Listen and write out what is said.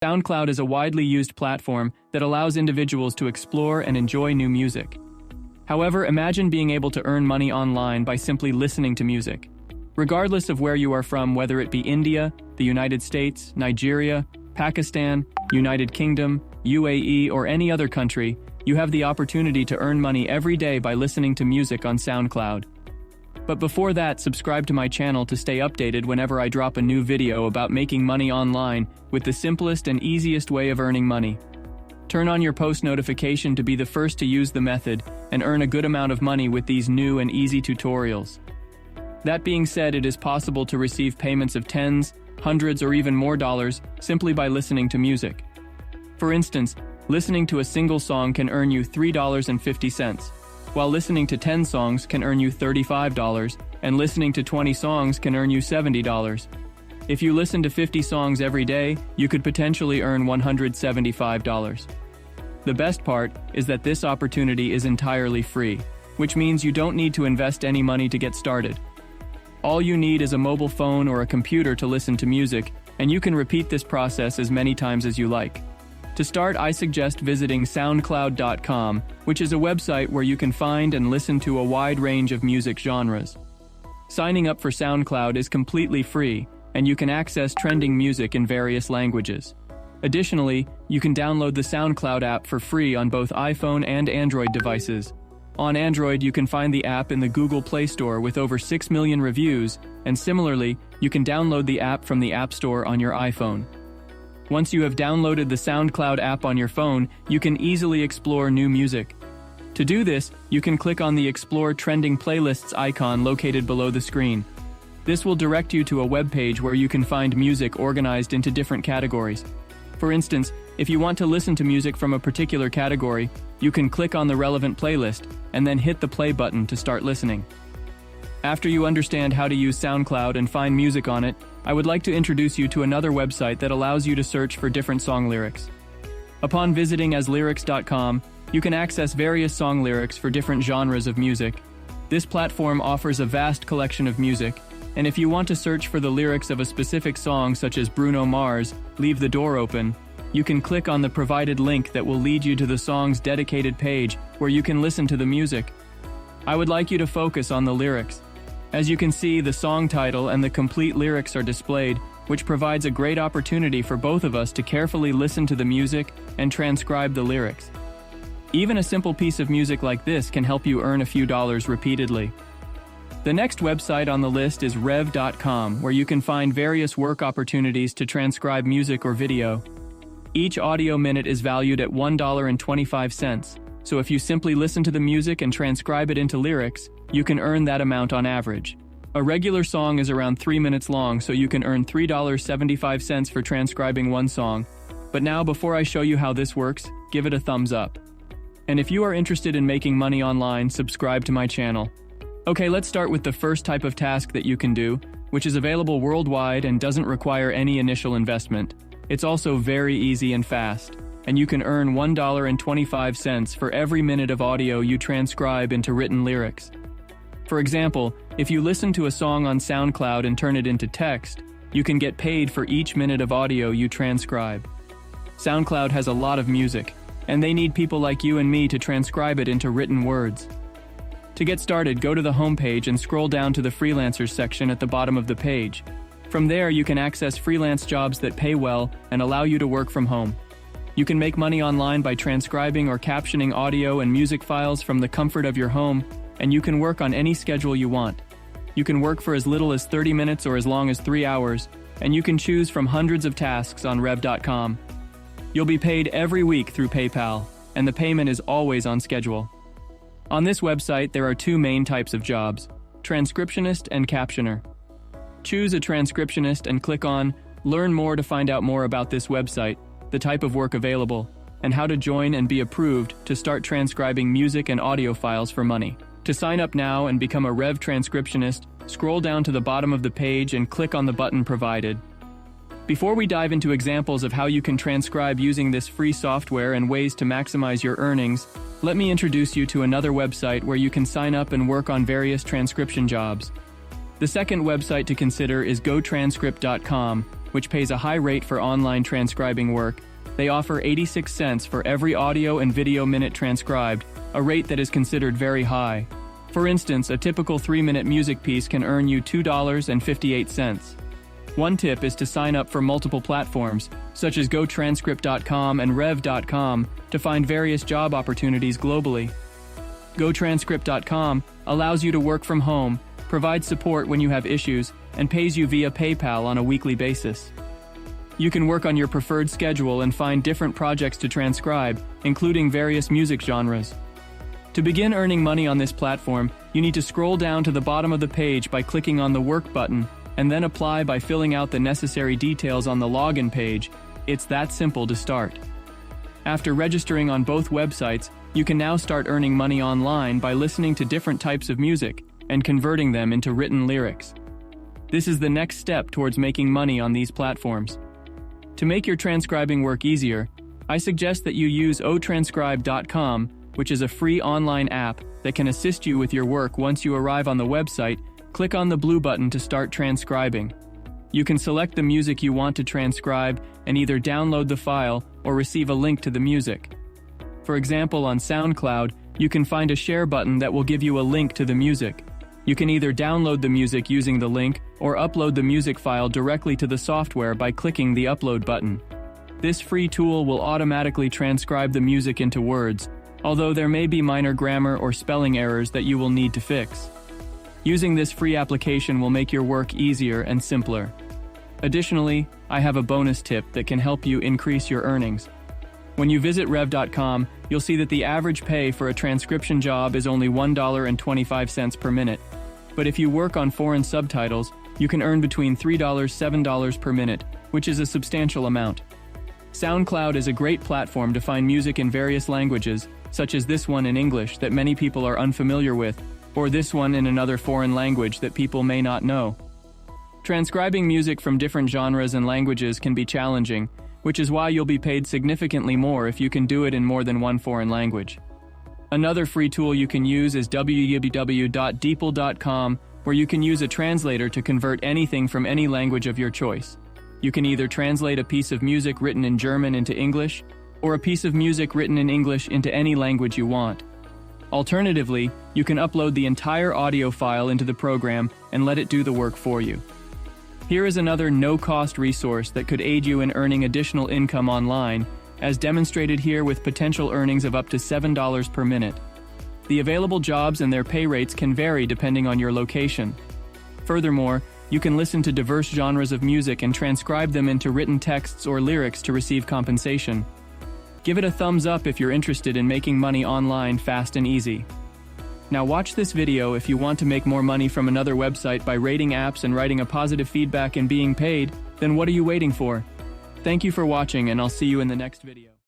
SoundCloud is a widely used platform that allows individuals to explore and enjoy new music. However, imagine being able to earn money online by simply listening to music. Regardless of where you are from, whether it be India, the United States, Nigeria, Pakistan, United Kingdom, UAE, or any other country, you have the opportunity to earn money every day by listening to music on SoundCloud. But before that, subscribe to my channel to stay updated whenever I drop a new video about making money online with the simplest and easiest way of earning money. Turn on your post notification to be the first to use the method and earn a good amount of money with these new and easy tutorials. That being said, it is possible to receive payments of tens, hundreds, or even more dollars simply by listening to music. For instance, listening to a single song can earn you $3.50, while listening to 10 songs can earn you $35, and listening to 20 songs can earn you $70. If you listen to 50 songs every day, you could potentially earn $175. The best part is that this opportunity is entirely free, which means you don't need to invest any money to get started. All you need is a mobile phone or a computer to listen to music, and you can repeat this process as many times as you like. To start, I suggest visiting SoundCloud.com, which is a website where you can find and listen to a wide range of music genres. Signing up for SoundCloud is completely free, and you can access trending music in various languages. Additionally, you can download the SoundCloud app for free on both iPhone and Android devices. On Android, you can find the app in the Google Play Store with over 6 million reviews, and similarly, you can download the app from the App Store on your iPhone. Once you have downloaded the SoundCloud app on your phone, you can easily explore new music. To do this, you can click on the Explore Trending Playlists icon located below the screen. This will direct you to a web page where you can find music organized into different categories. For instance, if you want to listen to music from a particular category, you can click on the relevant playlist and then hit the play button to start listening. After you understand how to use SoundCloud and find music on it, I would like to introduce you to another website that allows you to search for different song lyrics. Upon visiting aslyrics.com, you can access various song lyrics for different genres of music. This platform offers a vast collection of music, and if you want to search for the lyrics of a specific song such as Bruno Mars' Leave the Door Open, you can click on the provided link that will lead you to the song's dedicated page where you can listen to the music. I would like you to focus on the lyrics. As you can see, the song title and the complete lyrics are displayed, which provides a great opportunity for both of us to carefully listen to the music and transcribe the lyrics. Even a simple piece of music like this can help you earn a few dollars repeatedly. The next website on the list is rev.com, where you can find various work opportunities to transcribe music or video. Each audio minute is valued at $1.25, so if you simply listen to the music and transcribe it into lyrics, you can earn that amount on average. A regular song is around 3 minutes long, so you can earn $3.75 for transcribing one song. But now, before I show you how this works, give it a thumbs up. And if you are interested in making money online, subscribe to my channel. Okay, let's start with the first type of task that you can do, which is available worldwide and doesn't require any initial investment. It's also very easy and fast, and you can earn $1.25 for every minute of audio you transcribe into written lyrics. For example, if you listen to a song on SoundCloud and turn it into text, you can get paid for each minute of audio you transcribe. SoundCloud has a lot of music, and they need people like you and me to transcribe it into written words. To get started, go to the homepage and scroll down to the freelancers section at the bottom of the page. From there, you can access freelance jobs that pay well and allow you to work from home. You can make money online by transcribing or captioning audio and music files from the comfort of your home, and you can work on any schedule you want. You can work for as little as 30 minutes or as long as 3 hours, and you can choose from hundreds of tasks on rev.com. You'll be paid every week through PayPal, and the payment is always on schedule. On this website, there are two main types of jobs: transcriptionist and captioner. Choose a transcriptionist and click on Learn More to find out more about this website, the type of work available, and how to join and be approved to start transcribing music and audio files for money. To sign up now and become a Rev transcriptionist, scroll down to the bottom of the page and click on the button provided. Before we dive into examples of how you can transcribe using this free software and ways to maximize your earnings, let me introduce you to another website where you can sign up and work on various transcription jobs. The second website to consider is gotranscript.com, which pays a high rate for online transcribing work. They offer 86 cents for every audio and video minute transcribed, a rate that is considered very high. For instance, a typical 3-minute music piece can earn you $2.58. One tip is to sign up for multiple platforms, such as GoTranscript.com and Rev.com, to find various job opportunities globally. GoTranscript.com allows you to work from home, provides support when you have issues, and pays you via PayPal on a weekly basis. You can work on your preferred schedule and find different projects to transcribe, including various music genres. To begin earning money on this platform, you need to scroll down to the bottom of the page by clicking on the Work button, and then apply by filling out the necessary details on the login page. It's that simple to start. After registering on both websites, you can now start earning money online by listening to different types of music and converting them into written lyrics. This is the next step towards making money on these platforms. To make your transcribing work easier, I suggest that you use otranscribe.com, which is a free online app that can assist you with your work. Once you arrive on the website, click on the blue button to start transcribing. You can select the music you want to transcribe and either download the file or receive a link to the music. For example, on SoundCloud, you can find a share button that will give you a link to the music. You can either download the music using the link or upload the music file directly to the software by clicking the upload button. This free tool will automatically transcribe the music into words, although there may be minor grammar or spelling errors that you will need to fix. Using this free application will make your work easier and simpler. Additionally, I have a bonus tip that can help you increase your earnings. When you visit Rev.com, you'll see that the average pay for a transcription job is only $1.25 per minute. But if you work on foreign subtitles, you can earn between $3 to $7 per minute, which is a substantial amount. SoundCloud is a great platform to find music in various languages, such as this one in English that many people are unfamiliar with, or this one in another foreign language that people may not know. Transcribing music from different genres and languages can be challenging, which is why you'll be paid significantly more if you can do it in more than one foreign language. Another free tool you can use is www.deeple.com, where you can use a translator to convert anything from any language of your choice. You can either translate a piece of music written in German into English, or a piece of music written in English into any language you want. Alternatively, you can upload the entire audio file into the program and let it do the work for you. Here is another no-cost resource that could aid you in earning additional income online, as demonstrated here with potential earnings of up to $7 per minute. The available jobs and their pay rates can vary depending on your location. Furthermore, you can listen to diverse genres of music and transcribe them into written texts or lyrics to receive compensation. Give it a thumbs up if you're interested in making money online fast and easy. Now watch this video if you want to make more money from another website by rating apps and writing a positive feedback and being paid. Then what are you waiting for? Thank you for watching, and I'll see you in the next video.